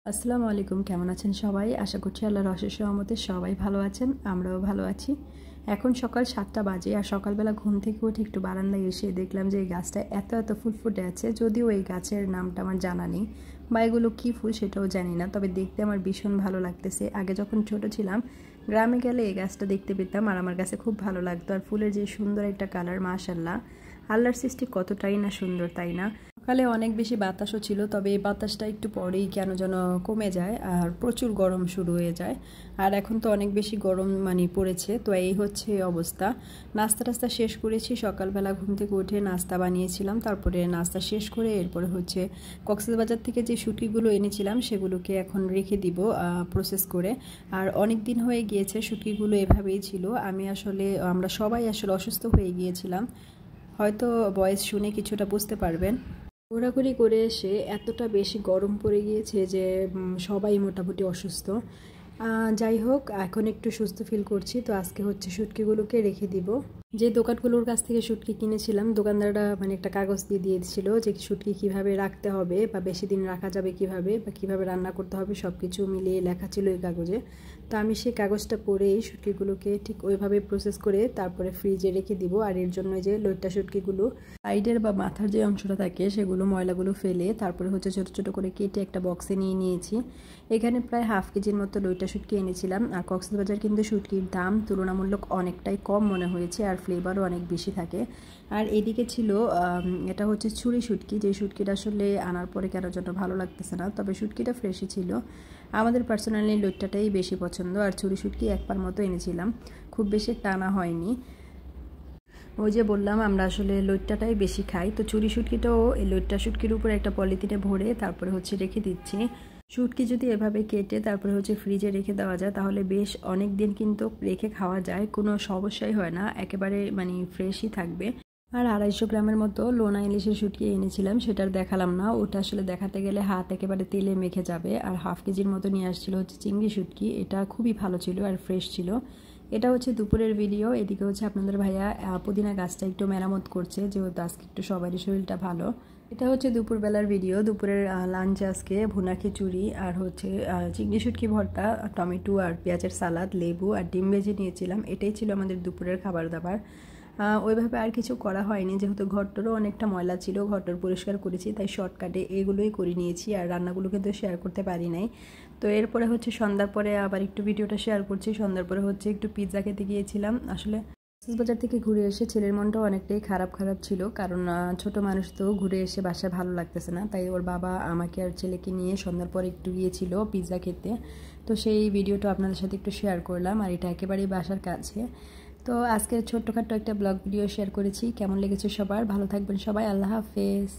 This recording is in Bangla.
আসসালামু আলাইকুম, কেমন আছেন সবাই? আশা করছি আল্লাহর অশেষ রহমতে সবাই ভালো আছেন, আমরাও ভালো আছি। এখন সকাল 7টা বাজে আর সকালবেলা ঘুম থেকে উঠে একটু বারান্দায় এসে দেখলাম যে এই গাছটা এত ফুল ফুটে আছে। যদিও এই গাছের নামটা আমার জানা নেই বা এগুলো কী ফুল সেটাও জানি না, তবে দেখতে আমার ভীষণ ভালো লাগতেছে। আগে যখন ছোট ছিলাম গ্রামে গেলে এই গাছটা দেখতে পেতাম আর আমার কাছে খুব ভালো লাগতো। আর ফুলের যে সুন্দর একটা কালার, মাশাআল্লাহ, আল্লাহর সৃষ্টি কতটাই না সুন্দর, তাই না? সকালে অনেক বেশি বাতাসও ছিল, তবে এই বাতাসটা একটু পরেই কেন যেন কমে যায় আর প্রচুর গরম শুরু হয়ে যায়। আর এখন তো অনেক বেশি গরম পড়েছে, তো এই হচ্ছে অবস্থা। নাস্তা টাস্তা শেষ করেছি, সকালবেলা ঘুম থেকে উঠে নাস্তা বানিয়েছিলাম, তারপরে নাস্তা শেষ করে এরপরে হচ্ছে কক্সবাজার থেকে যে শুটকিগুলো এনেছিলাম সেগুলোকে এখন রেখে দিব প্রসেস করে। আর অনেক দিন হয়ে গিয়েছে, শুটকিগুলো এভাবেই ছিল। আমরা সবাই আসলে অসুস্থ হয়ে গিয়েছিলাম, হয়তো ভয়েস শুনে কিছুটা বুঝতে পারবেন। ঘোরাঘুরি করে এসে এতটা বেশি গরম পড়ে গিয়েছে যে সবাই মোটামুটি অসুস্থ। যাই হোক, এখন একটু সুস্থ ফিল করছি। তো আজকে হচ্ছে শুটকিগুলোকে রেখে দিব। যে দোকানগুলোর কাছ থেকে শুটকি কিনেছিলাম, দোকানদাররা একটা কাগজ দিয়ে দিয়েছিল যে শুটকি কিভাবে রাখতে হবে বা বেশি দিন রাখা যাবে কিভাবে বা কিভাবে রান্না করতে হবে, সব কিছু মিলিয়ে লেখা ছিল এই কাগজে। তো আমি সেই কাগজটা পড়েই শুটকিগুলোকে ঠিক ওইভাবে প্রসেস করে তারপরে ফ্রিজে রেখে দিব। আর এর জন্য যে লইট্টা শুটকিগুলো সাইডের বা মাথার যে অংশটা থাকে সেগুলো ময়লাগুলো ফেলে তারপরে হচ্ছে ছোট ছোট করে কেটে একটা বক্সে নিয়ে নিয়েছি। এখানে প্রায় হাফ কেজির মতো লইট্টা শুটকি এনেছিলাম। আর কক্সবাজার কিন্তু শুটকির দাম তুলনামূলক অনেকটাই কম মনে হয়েছে আর ফ্লেভারও অনেক বেশি থাকে। আর এদিকে ছিল এটা হচ্ছে ছুরি শুটকি, যে শুটকিটা আসলে আনার পরে কেন জন্য ভালো লাগতেছে না, তবে শুটকিটা ফ্রেশই ছিল। আমাদের পার্সোনালি লইট্টাটাই বেশি পছন্দ। আর ছুরি শুটকি একবার মতো এনেছিলাম, খুব বেশি টানা হয়নি। ওই যে বললাম আমরা আসলে লইট্টাটাই বেশি খাই, তো চুরি শুটকিটাও এই লইট্টা শুটকির উপরে একটা পলিথিনে ভরে তারপরে হচ্ছে রেখে দিচ্ছি। শুটকি যদি এভাবে কেটে তারপরে হচ্ছে ফ্রিজে রেখে দেওয়া যায় তাহলে বেশ অনেক দিন কিন্তু রেখে খাওয়া যায়, কোনো সমস্যাই হয় না, একেবারে ফ্রেশই থাকবে। আর 250 গ্রামের মতো লোনা ইলিশের শুটকি এনেছিলাম, সেটার দেখালাম না, ওটা আসলে দেখাতে গেলে হাত একেবারে তেলে মেখে যাবে। আর হাফ কেজির মতো নিয়ে আসছিল হচ্ছে চিংড়ি শুটকি, এটা খুবই ভালো ছিল আর ফ্রেশ ছিল। এটা হচ্ছে দুপুরের ভিডিও। এদিকে হচ্ছে আপনাদের ভাইয়া পুদিনা গাছটা একটু মেরামত করছে, যেহেতু আজকে একটু সবারই শরীরটা ভালো। এটা হচ্ছে দুপুরবেলার ভিডিও। দুপুরের লাঞ্চ আজকে ভুনা খিচুড়ি আর হচ্ছে চিংড়ি শুটকি ভর্তা, টমেটো আর পেঁয়াজের সালাদ, লেবু আর ডিম ভেজে নিয়েছিলাম। এটাই ছিল আমাদের দুপুরের খাবার দাবার। ওইভাবে আর কিছু করা হয়নি, যেহেতু ঘরটারও অনেকটা ময়লা ছিল, ঘরটার পরিষ্কার করেছি, তাই শর্টকাটে এগুলোই করে নিয়েছি। আর রান্নাগুলো কিন্তু শেয়ার করতে পারি নাই। তো এরপরে হচ্ছে সন্ধ্যার পরে আবার একটু ভিডিওটা শেয়ার করছি। সন্ধ্যার পরে হচ্ছে একটু পিৎজা খেতে গিয়েছিলাম। আসলে কক্সবাজার থেকে ঘুরে এসে ছেলের মনটাও অনেকটাই খারাপ ছিল, কারণ ছোট মানুষ তো ঘুরে এসে বাসায় ভালো লাগতেছে না, তাই ওর বাবা আমাকে আর ছেলেকে নিয়ে সন্ধ্যার পরে একটু গিয়েছিল পিৎজা খেতে। তো সেই ভিডিওটা আপনাদের সাথে একটু শেয়ার করলাম। আর এটা একেবারেই বাসার কাছে। তো আজকে ছোট্টখাট্টো একটা ব্লগ ভিডিও শেয়ার করেছি। কেমন লেগেছে সবার? ভালো থাকবেন সবাই, আল্লাহ হাফেজ।